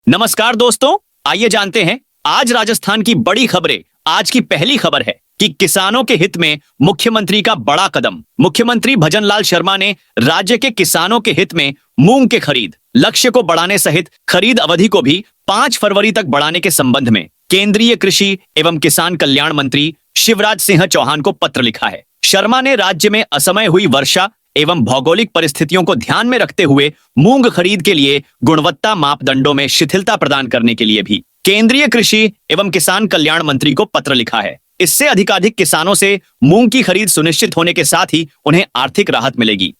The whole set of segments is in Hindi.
नमस्कार दोस्तों, आइए जानते हैं आज राजस्थान की बड़ी खबरें। आज की पहली खबर है कि किसानों के हित में मुख्यमंत्री का बड़ा कदम। मुख्यमंत्री भजनलाल शर्मा ने राज्य के किसानों के हित में मूंग के खरीद लक्ष्य को बढ़ाने सहित खरीद अवधि को भी 5 फरवरी तक बढ़ाने के संबंध में केंद्रीय कृषि एवं किसान कल्याण मंत्री शिवराज सिंह चौहान को पत्र लिखा है। शर्मा ने राज्य में असमय हुई वर्षा एवं भौगोलिक परिस्थितियों को ध्यान में रखते हुए मूंग खरीद के लिए गुणवत्ता मापदंडों में शिथिलता प्रदान करने के लिए भी केंद्रीय कृषि एवं किसान कल्याण मंत्री को पत्र लिखा है। इससे अधिकाधिक किसानों से मूंग की खरीद सुनिश्चित होने के साथ ही उन्हें आर्थिक राहत मिलेगी।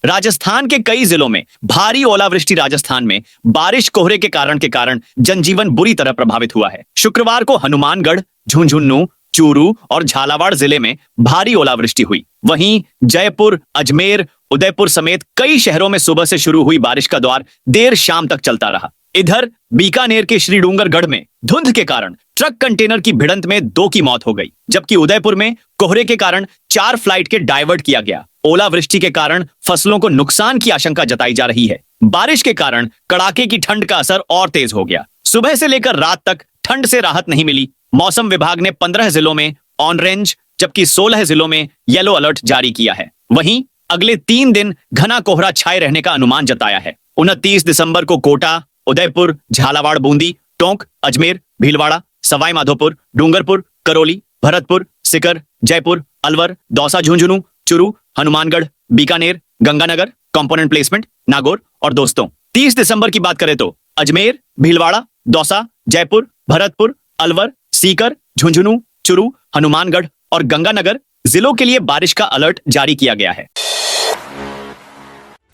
राजस्थान के कई जिलों में भारी ओलावृष्टि। राजस्थान में बारिश कोहरे के कारण जनजीवन बुरी तरह प्रभावित हुआ है। शुक्रवार को हनुमानगढ़, झुंझुनू, चूरू और झालावाड़ जिले में भारी ओलावृष्टि हुई। वहीं जयपुर, अजमेर, उदयपुर समेत कई शहरों में सुबह से शुरू हुई बारिश का दौर देर शाम तक चलता रहा। इधर बीकानेर के श्री डूंगरगढ़ में धुंध के कारण ट्रक कंटेनर की भिड़ंत में 2 की मौत हो गई, जबकि उदयपुर में कोहरे के कारण 4 फ्लाइट के डायवर्ट किया गया। ओलावृष्टि के कारण फसलों को नुकसान की आशंका जताई जा रही है। बारिश के कारण कड़ाके की ठंड का असर और तेज हो गया। सुबह से लेकर रात तक ठंड से राहत नहीं मिली। मौसम विभाग ने 15 जिलों में ऑरेंज जबकि 16 जिलों में येलो अलर्ट जारी किया है। वहीं अगले 3 दिन घना कोहरा छाए रहने का अनुमान जताया है। 29 दिसंबर को कोटा, उदयपुर, झालावाड़, बूंदी, टोंक, अजमेर, भीलवाड़ा, सवाई माधोपुर, डूंगरपुर, करौली, भरतपुर, सीकर, जयपुर, अलवर, दौसा, झुंझुनू, चूरू, हनुमानगढ़, बीकानेर, गंगानगर, कंपोनेंट प्लेसमेंट, नागौर और दोस्तों 30 दिसंबर की बात करें तो अजमेर, भीलवाड़ा, दौसा, जयपुर, भरतपुर, अलवर, सीकर, झुंझुनू, चूरू, हनुमानगढ़ और गंगानगर जिलों के लिए बारिश का अलर्ट जारी किया गया है।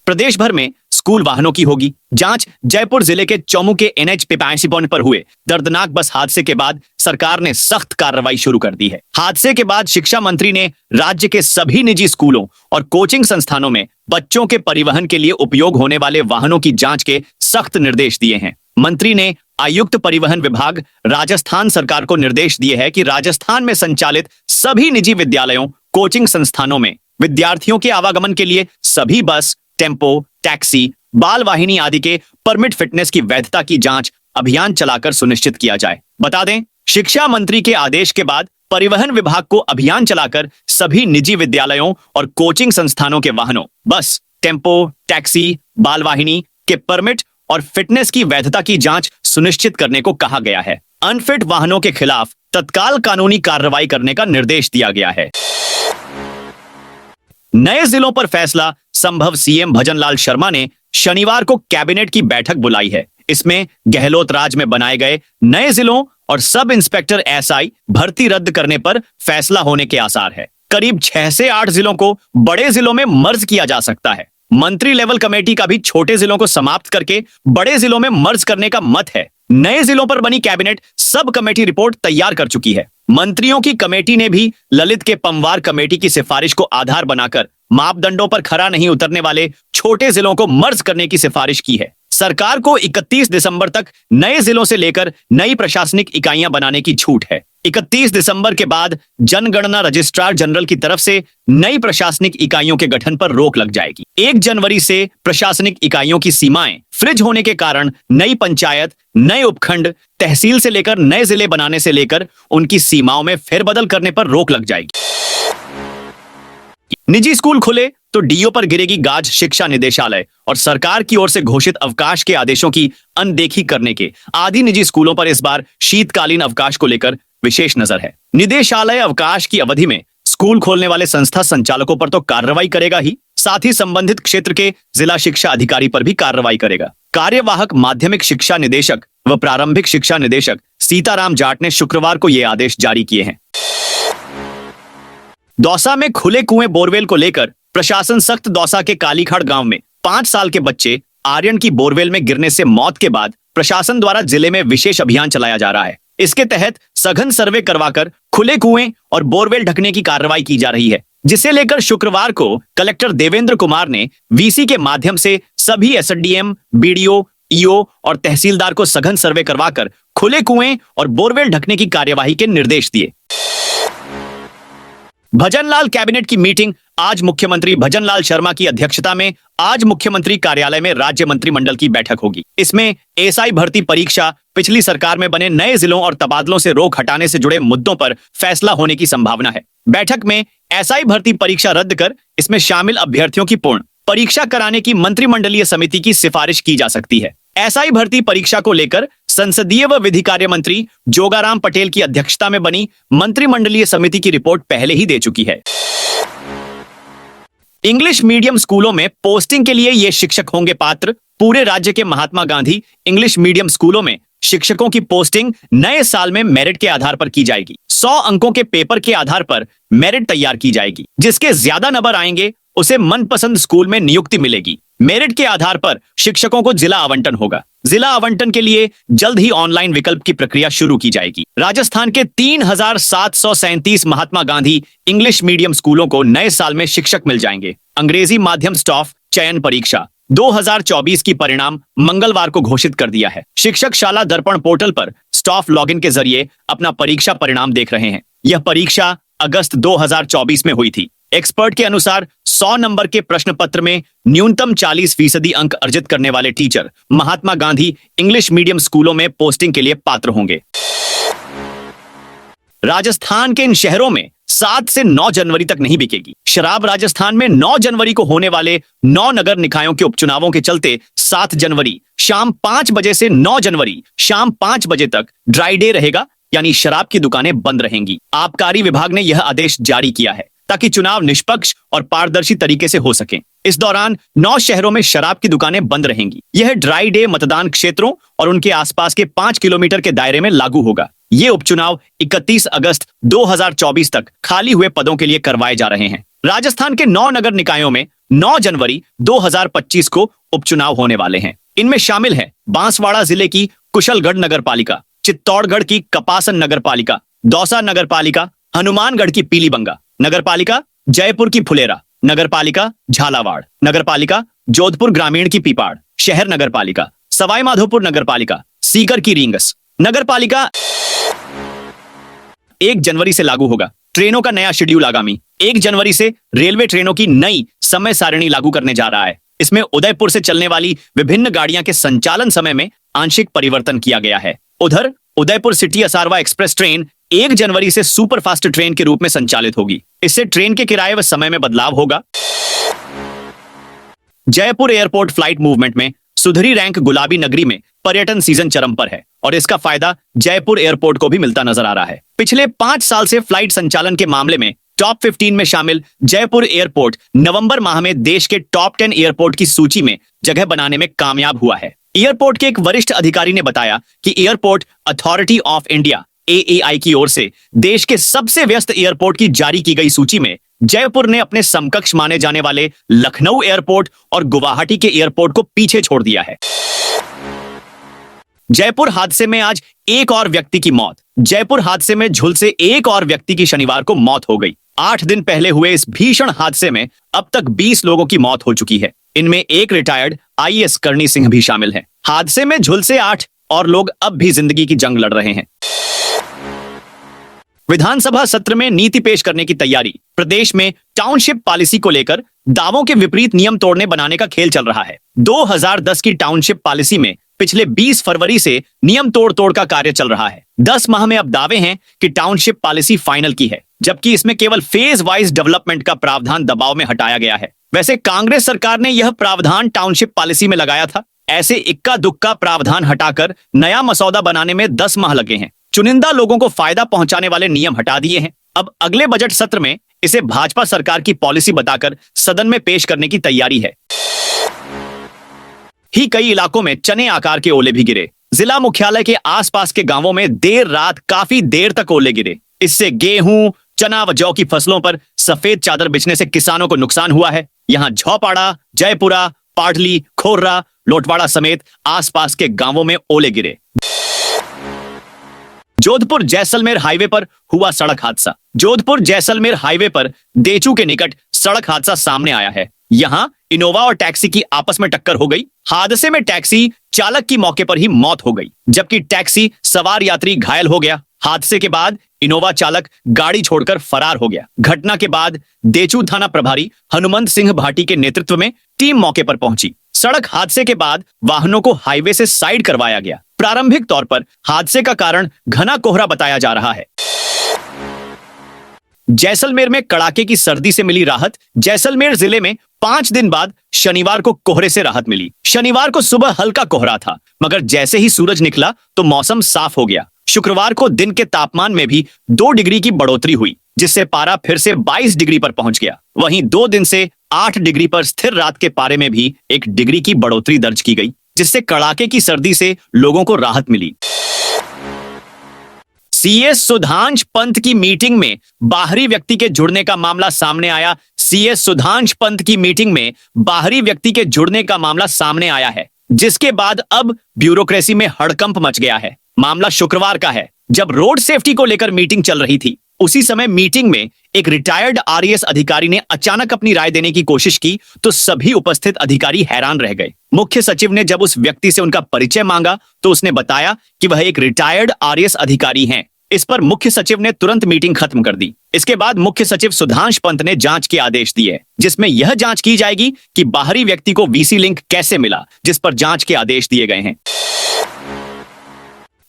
प्रदेश भर में स्कूल वाहनों की होगी जांच। जयपुर जिले के चौमू के NH 85 पर हुए दर्दनाक बस हादसे के बाद सरकार ने सख्त कार्रवाई शुरू कर दी है। हादसे के बाद शिक्षा मंत्री ने राज्य के सभी निजी स्कूलों और कोचिंग संस्थानों में बच्चों के परिवहन के लिए उपयोग होने वाले वाहनों की जांच के सख्त निर्देश दिए हैं। मंत्री ने आयुक्त परिवहन विभाग राजस्थान सरकार को निर्देश दिए हैं कि राजस्थान में संचालित सभी निजी विद्यालयों, कोचिंग संस्थानों में विद्यार्थियों के आवागमन के लिए सभी बस, टेम्पो, टैक्सी, बाल वाहिनी आदि के परमिट फिटनेस की वैधता की जांच अभियान चलाकर सुनिश्चित किया जाए। बता दें, शिक्षा मंत्री के आदेश के बाद परिवहन विभाग को अभियान चलाकर सभी निजी विद्यालयों और कोचिंग संस्थानों के वाहनों, बस, टेम्पो, टैक्सी, बाल वाहिनी के परमिट और फिटनेस की वैधता की जांच सुनिश्चित करने को कहा गया है। अनफिट वाहनों के खिलाफ तत्काल कानूनी कार्रवाई करने का निर्देश दिया गया है। नए जिलों पर फैसला संभव। सीएम भजनलाल शर्मा ने शनिवार को कैबिनेट की बैठक बुलाई है। इसमें गहलोत राज में बनाए गए नए जिलों और सब इंस्पेक्टर SI भर्ती रद्द करने पर फैसला होने के आसार है। करीब 6 से 8 जिलों को बड़े जिलों में मर्ज किया जा सकता है। मंत्री लेवल कमेटी का भी छोटे जिलों को समाप्त करके बड़े जिलों में मर्ज करने का मत है। नए जिलों पर बनी कैबिनेट सब कमेटी रिपोर्ट तैयार कर चुकी है। मंत्रियों की कमेटी ने भी ललित के पंवार कमेटी की सिफारिश को आधार बनाकर मापदंडों पर खरा नहीं उतरने वाले छोटे जिलों को मर्ज करने की सिफारिश की है। सरकार को 31 दिसंबर तक नए जिलों से लेकर नई प्रशासनिक इकाइयां बनाने की छूट है। 31 दिसंबर के बाद जनगणना रजिस्ट्रार जनरल की तरफ से नई प्रशासनिक इकाइयों के गठन पर रोक लग जाएगी। 1 जनवरी से प्रशासनिक इकाइयों की सीमाएं फ्रिज होने के कारण नई पंचायत, नए उपखंड, तहसील से लेकर नए जिले बनाने से लेकर उनकी सीमाओं में फेरबदल करने पर रोक लग जाएगी। निजी स्कूल खुले तो डीओ पर गिरेगी गाज। शिक्षा निदेशालय और सरकार की ओर से घोषित अवकाश के आदेशों की अनदेखी करने के आदि निजी स्कूलों पर इस बार शीतकालीन अवकाश को लेकर विशेष नजर है। निदेशालय अवकाश की अवधि में स्कूल खोलने वाले संस्था संचालकों पर तो कार्रवाई करेगा ही, साथ ही संबंधित क्षेत्र के जिला शिक्षा अधिकारी पर भी कार्रवाई करेगा। कार्यवाहक माध्यमिक शिक्षा निदेशक व प्रारंभिक शिक्षा निदेशक सीताराम जाट ने शुक्रवार को ये आदेश जारी किए हैं। दौसा में खुले कुएं बोरवेल को लेकर प्रशासन सख्त। दौसा के कालीखाड़ गांव में 5 साल के बच्चे आर्यन की बोरवेल में गिरने से मौत के बाद प्रशासन द्वारा जिले में विशेष अभियान चलाया जा रहा है। इसके तहत सघन सर्वे करवाकर खुले कुएं और बोरवेल ढकने की कार्रवाई की जा रही है, जिसे लेकर शुक्रवार को कलेक्टर देवेंद्र कुमार ने VC के माध्यम से सभी SDM, BDO, EO और तहसीलदार को सघन सर्वे करवाकर खुले कुएं और बोरवेल ढकने की कार्यवाही के निर्देश दिए। भजनलाल कैबिनेट की मीटिंग आज मुख्यमंत्री भजनलाल शर्मा की अध्यक्षता में आज मुख्यमंत्री कार्यालय में राज्य मंत्रिमंडल की बैठक होगी। इसमें एसआई भर्ती परीक्षा, पिछली सरकार में बने नए जिलों और तबादलों से रोक हटाने से जुड़े मुद्दों पर फैसला होने की संभावना है। बैठक में एसआई भर्ती परीक्षा रद्द कर इसमें शामिल अभ्यर्थियों की पूर्ण परीक्षा कराने की मंत्रिमंडलीय समिति की सिफारिश की जा सकती है। एसआई भर्ती परीक्षा को लेकर संसदीय व विधि कार्य मंत्री जोगाराम पटेल की अध्यक्षता में बनी मंत्रिमंडलीय समिति की रिपोर्ट पहले ही दे चुकी है। इंग्लिश मीडियम स्कूलों में पोस्टिंग के लिए ये शिक्षक होंगे पात्र। पूरे राज्य के महात्मा गांधी इंग्लिश मीडियम स्कूलों में शिक्षकों की पोस्टिंग नए साल में मेरिट के आधार पर की जाएगी। 100 अंकों के पेपर के आधार पर मेरिट तैयार की जाएगी। जिसके ज्यादा नंबर आएंगे उसे मनपसंद स्कूल में नियुक्ति मिलेगी। मेरिट के आधार पर शिक्षकों को जिला आवंटन होगा। जिला आवंटन के लिए जल्द ही ऑनलाइन विकल्प की प्रक्रिया शुरू की जाएगी। राजस्थान के 3737 महात्मा गांधी इंग्लिश मीडियम स्कूलों को नए साल में शिक्षक मिल जाएंगे। अंग्रेजी माध्यम स्टाफ चयन परीक्षा 2024 की परिणाम मंगलवार को घोषित कर दिया है। शिक्षक शाला दर्पण पोर्टल पर स्टाफ लॉगिन के जरिए अपना परीक्षा परिणाम देख रहे हैं। यह परीक्षा अगस्त 2024 में हुई थी। एक्सपर्ट के अनुसार 100 नंबर के प्रश्न पत्र में न्यूनतम 40% अंक अर्जित करने वाले teacher Mahatma Gandhi English medium स्कूलों में पोस्टिंग के लिए पात्र होंगे। राजस्थान के इन शहरों में 7 से 9 जनवरी तक नहीं बिकेगी शराब। राजस्थान में 9 जनवरी को होने वाले 9 नगर निकायों के उपचुनावों के चलते 7 जनवरी शाम 5 बजे से 9 जनवरी शाम 5 बजे तक ड्राई डे रहेगा, यानी शराब की दुकानें बंद रहेंगी। आबकारी विभाग ने यह आदेश जारी किया है ताकि चुनाव निष्पक्ष और पारदर्शी तरीके से हो सके। इस दौरान 9 शहरों में शराब की दुकानें बंद रहेंगी। यह ड्राई डे मतदान क्षेत्रों और उनके आसपास के 5 किलोमीटर के दायरे में लागू होगा। ये उपचुनाव 31 अगस्त 2024 तक खाली हुए पदों के लिए करवाए जा रहे हैं। राजस्थान के 9 नगर निकायों में 9 जनवरी 2025 को उपचुनाव होने वाले हैं। इनमें शामिल है बांसवाड़ा जिले की कुशलगढ़ नगर पालिका, चित्तौड़गढ़ की कपासन नगर पालिका, दौसा नगर पालिका, हनुमानगढ़ की पीलीबंगा नगर पालिका, जयपुर की फुलेरा नगर पालिका, झालावाड़ नगर पालिका, जोधपुर ग्रामीण की पीपाड़ शहर नगर पालिका, सवाई माधोपुर नगर पालिका, सीकर की रींगस नगर पालिका। 1 जनवरी से लागू होगा ट्रेनों का नया शेड्यूल। आगामी 1 जनवरी से रेलवे ट्रेनों की नई समय सारिणी लागू करने जा रहा है। इसमें उदयपुर से चलने वाली विभिन्न गाड़ियां के संचालन समय में आंशिक परिवर्तन किया गया है। उधर Udaipur city Asarva express train 1 जनवरी से सुपरफास्ट ट्रेन के रूप में संचालित होगी। इससे ट्रेन के किराए व समय में बदलाव होगा। जयपुर एयरपोर्ट फ्लाइट मूवमेंट में सुधरी रैंक गुलाबी नगरी में पर्यटन सीजन चरम पर है और इसका फायदा जयपुर एयरपोर्ट को भी मिलता नजर आ रहा है। पिछले 5 साल से फ्लाइट संचालन के मामले में टॉप 15 में शामिल जयपुर एयरपोर्ट नवंबर माह में देश के टॉप 10 एयरपोर्ट की सूची में जगह बनाने में कामयाब हुआ है। एयरपोर्ट के एक वरिष्ठ अधिकारी ने बताया कि airport authority of India AAI की ओर से देश के सबसे व्यस्त एयरपोर्ट की जारी की गई सूची में जयपुर ने अपने समकक्ष माने जाने वाले लखनऊ एयरपोर्ट और गुवाहाटी के एयरपोर्ट को पीछे छोड़ दिया है। जयपुर हादसे में आज एक और व्यक्ति की मौत। जयपुर हादसे में झुलसे एक और व्यक्ति की शनिवार को मौत हो गई। 8 दिन पहले हुए इस भीषण हादसे में अब तक 20 लोगों की मौत हो चुकी है। इनमें एक रिटायर्ड IAS करणी सिंह भी शामिल है। हादसे में झुलसे 8 और लोग अब भी जिंदगी की जंग लड़ रहे हैं। विधानसभा सत्र में नीति पेश करने की तैयारी। प्रदेश में टाउनशिप पॉलिसी को लेकर दावों के विपरीत नियम तोड़ने बनाने का खेल चल रहा है। 2010 की टाउनशिप पॉलिसी में पिछले 20 फरवरी से नियम तोड़ का कार्य चल रहा है। 10 माह में अब दावे हैं कि टाउनशिप पॉलिसी फाइनल की है, जबकि इसमें केवल फेज वाइज डेवलपमेंट का प्रावधान दबाव में हटाया गया है। वैसे कांग्रेस सरकार ने यह प्रावधान टाउनशिप पॉलिसी में लगाया था। ऐसे इक्का दुक्का प्रावधान हटाकर नया मसौदा बनाने में 10 माह लगे हैं। चुनिंदा लोगों को फायदा पहुंचाने वाले नियम हटा दिए हैं। अब अगले बजट सत्र में इसे भाजपा सरकार की पॉलिसी बताकर सदन में पेश करने की तैयारी है। ही कई इलाकों में चने आकार के ओले भी गिरे। जिला मुख्यालय के आसपास के गांवों में देर रात काफी देर तक ओले गिरे। इससे गेहूं, चना व जौ की फसलों पर सफेद चादर बिछने से किसानों को नुकसान हुआ है। यहां झौपाड़ा, जयपुरा, पाटली, खोर्रा, लोटवाड़ा समेत आसपास के गांवों में ओले गिरे। जोधपुर जैसलमेर हाईवे पर हुआ सड़क हादसा। जोधपुर जैसलमेर हाईवे पर देचू के निकट सड़क हादसा सामने आया है। यहां इनोवा और टैक्सी की आपस में टक्कर हो गई। हादसे में टैक्सी चालक की मौके पर ही मौत हो गई, जबकि टैक्सी सवार यात्री घायल हो गया। हादसे के बाद इनोवा चालक गाड़ी छोड़कर फरार हो गया। घटना के बाद देचू थाना प्रभारी हनुमंत सिंह भाटी के नेतृत्व में टीम मौके पर पहुंची। सड़क हादसे के बाद वाहनों को हाईवे से साइड करवाया गया। प्रारंभिक तौर पर हादसे का कारण घना कोहरा बताया जा रहा है। जैसलमेर में कड़ाके की सर्दी से मिली राहत। जैसलमेर जिले में 5 दिन बाद शनिवार को कोहरे से राहत मिली। शनिवार को सुबह हल्का कोहरा था, मगर जैसे ही सूरज निकला तो मौसम साफ हो गया। शुक्रवार को दिन के तापमान में भी 2 डिग्री की बढ़ोतरी हुई, जिससे पारा फिर से 22 डिग्री पर पहुंच गया। वहीं 2 दिन से 8 डिग्री पर स्थिर रात के पारे में भी 1 डिग्री की बढ़ोतरी दर्ज की गई, जिससे कड़ाके की सर्दी से लोगों को राहत मिली। सीएस सुधांश पंत की मीटिंग में बाहरी व्यक्ति के जुड़ने का मामला सामने आया। सीएस सुधांश पंत की मीटिंग में बाहरी व्यक्ति के जुड़ने का मामला सामने आया है, जिसके बाद अब ब्यूरोक्रेसी में हड़कंप मच गया है। मामला शुक्रवार का है, जब रोड सेफ्टी को लेकर मीटिंग चल रही थी। उसी समय मीटिंग में एक रिटायर्ड आरएएस अधिकारी ने अचानक अपनी राय देने की कोशिश की तो सभी उपस्थित अधिकारी हैरान रह गए। मुख्य सचिव ने जब उस व्यक्ति से उनका परिचय मांगा तो उसने बताया कि वह एक रिटायर्ड आरएएस अधिकारी हैं। इस पर मुख्य सचिव ने तुरंत मीटिंग खत्म कर दी। इसके बाद मुख्य सचिव सुधांश पंत ने जांच के आदेश दिए, जिसमें यह जांच की जाएगी कि बाहरी व्यक्ति को वीसी लिंक कैसे मिला, जिस पर जांच के आदेश दिए गए हैं।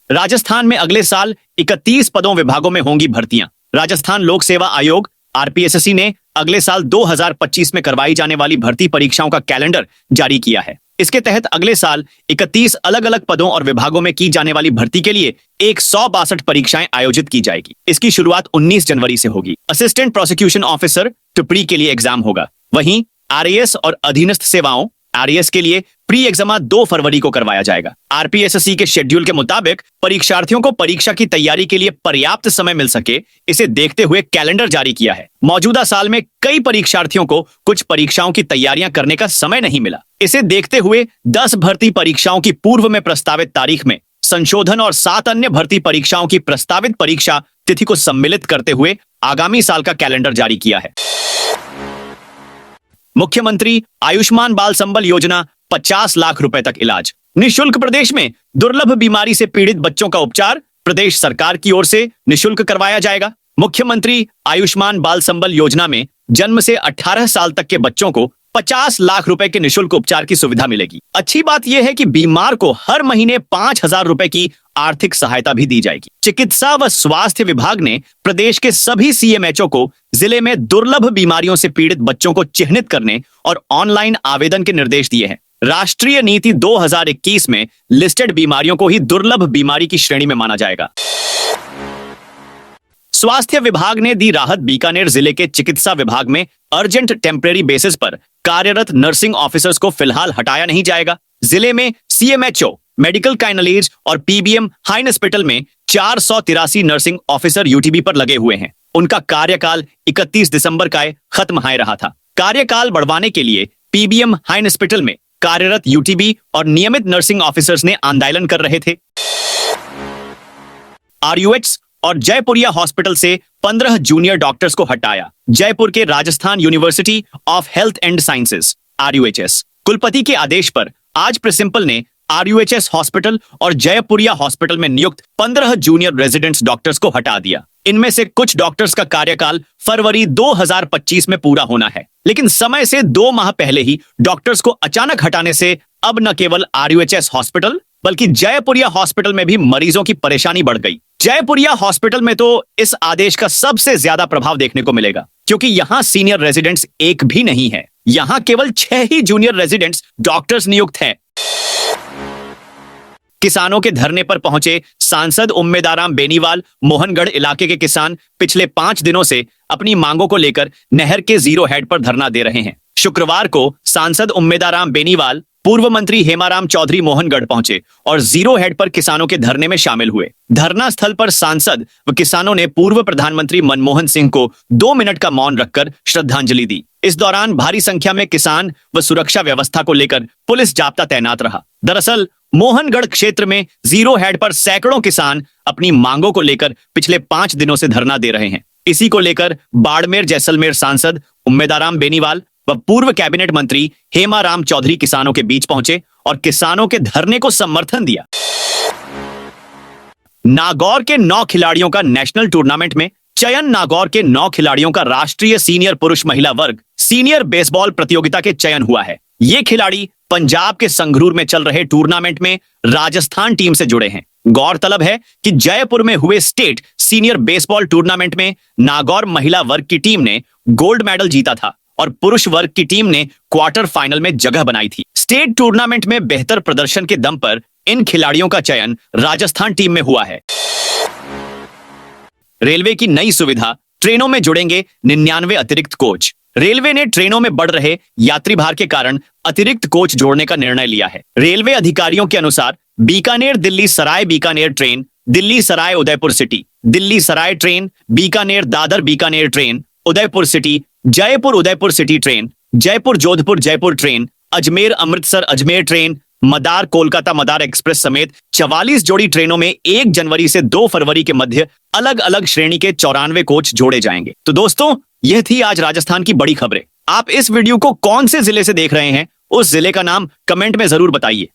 राजस्थान में अगले साल 31 पदों विभागों में होंगी भर्तियां। राजस्थान लोक सेवा आयोग आरपीएससी ने अगले साल 2025 में करवाई जाने वाली भर्ती परीक्षाओं का कैलेंडर जारी किया है। इसके तहत अगले साल 31 अलग अलग पदों और विभागों में की जाने वाली भर्ती के लिए 162 परीक्षाएं आयोजित की जाएगी। इसकी शुरुआत 19 जनवरी से होगी। असिस्टेंट प्रोसिक्यूशन ऑफिसर टिप्पणी के लिए एग्जाम होगा। वहीं आरएएस और अधीनस्थ सेवाओं आरएएस के लिए प्री एग्जाम 2 फरवरी को करवाया जाएगा। आरपीएससी के शेड्यूल के मुताबिक परीक्षार्थियों को परीक्षा की तैयारी के लिए पर्याप्त समय मिल सके, इसे देखते हुए कैलेंडर जारी किया है। मौजूदा साल में कई परीक्षार्थियों को कुछ परीक्षाओं की तैयारियां करने का समय नहीं मिला। इसे देखते हुए 10 भर्ती परीक्षाओं की पूर्व में प्रस्तावित तारीख में संशोधन और 7 अन्य भर्ती परीक्षाओं की प्रस्तावित परीक्षा तिथि को सम्मिलित करते हुए आगामी साल का कैलेंडर जारी किया है। मुख्यमंत्री आयुष्मान बाल संबल योजना 50 लाख रुपए तक इलाज निशुल्क। प्रदेश में दुर्लभ बीमारी से पीड़ित बच्चों का उपचार प्रदेश सरकार की ओर से निशुल्क करवाया जाएगा। मुख्यमंत्री आयुष्मान बाल संबल योजना में जन्म से 18 साल तक के बच्चों को 50 लाख रुपए के निशुल्क उपचार की सुविधा मिलेगी। अच्छी बात यह है कि बीमार को हर महीने 5,000 रुपए की आर्थिक सहायता भी दी जाएगी। चिकित्सा व स्वास्थ्य विभाग ने प्रदेश के सभी सीएमएचओ को जिले में दुर्लभ बीमारियों से पीड़ित बच्चों को चिन्हित करने और ऑनलाइन आवेदन के निर्देश दिए हैं। राष्ट्रीय नीति 2021 में लिस्टेड बीमारियों को ही दुर्लभ बीमारी की श्रेणी में माना जाएगा। स्वास्थ्य विभाग ने दी राहत। बीकानेर जिले के चिकित्सा विभाग में अर्जेंट टेम्परेरी बेसिस पर कार्यरत नर्सिंग ऑफिसर्स को फिलहाल हटाया नहीं जाएगा। जिले में सीएमएचओ, मेडिकल काइनोलॉजी और पीबीएम हाई हॉस्पिटल में 483 नर्सिंग ऑफिसर यूटीबी पर लगे हुए हैं। उनका कार्यकाल 31 दिसंबर का खत्म हो रहा था। कार्यकाल बढ़वाने के लिए पीबीएम हाई हॉस्पिटल में कार्यरत यूटीबी और नियमित नर्सिंग ऑफिसर्स ने आंदोलन कर रहे थे। आरयूएच और जयपुरिया हॉस्पिटल से 15 जूनियर डॉक्टर्स को हटाया। जयपुर के Rajasthan university of health and sciences RUHS कुलपति के आदेश पर आज प्रिंसिपल ने आरयूएचएस हॉस्पिटल और जयपुरिया हॉस्पिटल में नियुक्त 15 जूनियर रेजिडेंट्स डॉक्टर्स को हटा दिया। इनमें से कुछ डॉक्टर्स का कार्यकाल फरवरी 2025 में पूरा होना है, लेकिन समय से 2 माह पहले ही डॉक्टर्स को अचानक हटाने से अब न केवल आरयूएचएस हॉस्पिटल बल्कि जयपुरिया हॉस्पिटल में भी मरीजों की परेशानी बढ़ गई। जयपुरिया हॉस्पिटल में तो इस आदेश का सबसे ज्यादा प्रभाव देखने को मिलेगा, क्योंकि यहां सीनियर रेजिडेंट्स एक भी नहीं है। यहां केवल 6 ही जूनियर रेजिडेंट्स डॉक्टर्स नियुक्त हैं। किसानों के धरने पर पहुंचे सांसद उम्मेदाराम बेनीवाल। मोहनगढ़ इलाके के किसान पिछले 5 दिनों से अपनी मांगों को लेकर नहर के जीरो हेड पर धरना दे रहे हैं। शुक्रवार को सांसद उम्मेदाराम बेनीवाल, पूर्व मंत्री हेमाराम चौधरी मोहनगढ़ पहुंचे और जीरो हेड पर किसानों के धरने में शामिल हुए। धरना स्थल पर सांसद व किसानों ने पूर्व प्रधानमंत्री मनमोहन सिंह को 2 मिनट का मौन रखकर श्रद्धांजलि दी। इस दौरान भारी संख्या में किसान व सुरक्षा व्यवस्था को लेकर पुलिस जाब्ता तैनात रहा। दरअसल मोहनगढ़ क्षेत्र में जीरो हेड पर सैकड़ों किसान अपनी मांगों को लेकर पिछले 5 दिनों से धरना दे रहे हैं। इसी को लेकर बाड़मेर जैसलमेर सांसद उम्मेदाराम बेनीवाल व पूर्व कैबिनेट मंत्री हेमाराम चौधरी किसानों के बीच पहुंचे और किसानों के धरने को समर्थन दिया। नागौर के 9 खिलाड़ियों का नेशनल टूर्नामेंट में चयन। नागौर के 9 खिलाड़ियों का राष्ट्रीय सीनियर पुरुष महिला वर्ग सीनियर बेसबॉल प्रतियोगिता के चयन हुआ है। ये खिलाड़ी पंजाब के संगरूर में चल रहे टूर्नामेंट में राजस्थान टीम से जुड़े हैं। गौरतलब है कि जयपुर में हुए स्टेट सीनियर बेसबॉल टूर्नामेंट में नागौर महिला वर्ग की टीम ने गोल्ड मेडल जीता था और पुरुष वर्ग की टीम ने क्वार्टर फाइनल में जगह बनाई थी। स्टेट टूर्नामेंट में बेहतर प्रदर्शन के दम पर इन खिलाड़ियों का चयन राजस्थान टीम में हुआ है। रेलवे की नई सुविधा, ट्रेनों में जुड़ेंगे 99 अतिरिक्त कोच। रेलवे ने ट्रेनों में बढ़ रहे यात्री भार के कारण अतिरिक्त कोच जोड़ने का निर्णय लिया है। रेलवे अधिकारियों के अनुसार Bikaner Delhi Sarai Bikaner train, Delhi Sarai Udaipur city, Delhi Sarai train, Bikaner Dadar Bikaner train, Udaipur city, Jaipur Udaipur city train, Jaipur Jodhpur Jaipur train, Ajmer Amritsar Ajmer train, Madar Kolkata Madar express समेत 44 जोड़ी ट्रेनों में 1 जनवरी से 2 फरवरी के मध्य अलग अलग श्रेणी के 94 कोच जोड़े जाएंगे। तो दोस्तों, यह थी आज राजस्थान की बड़ी खबरें। आप इस वीडियो को कौन से जिले से देख रहे हैं, उस जिले का नाम कमेंट में जरूर बताइए।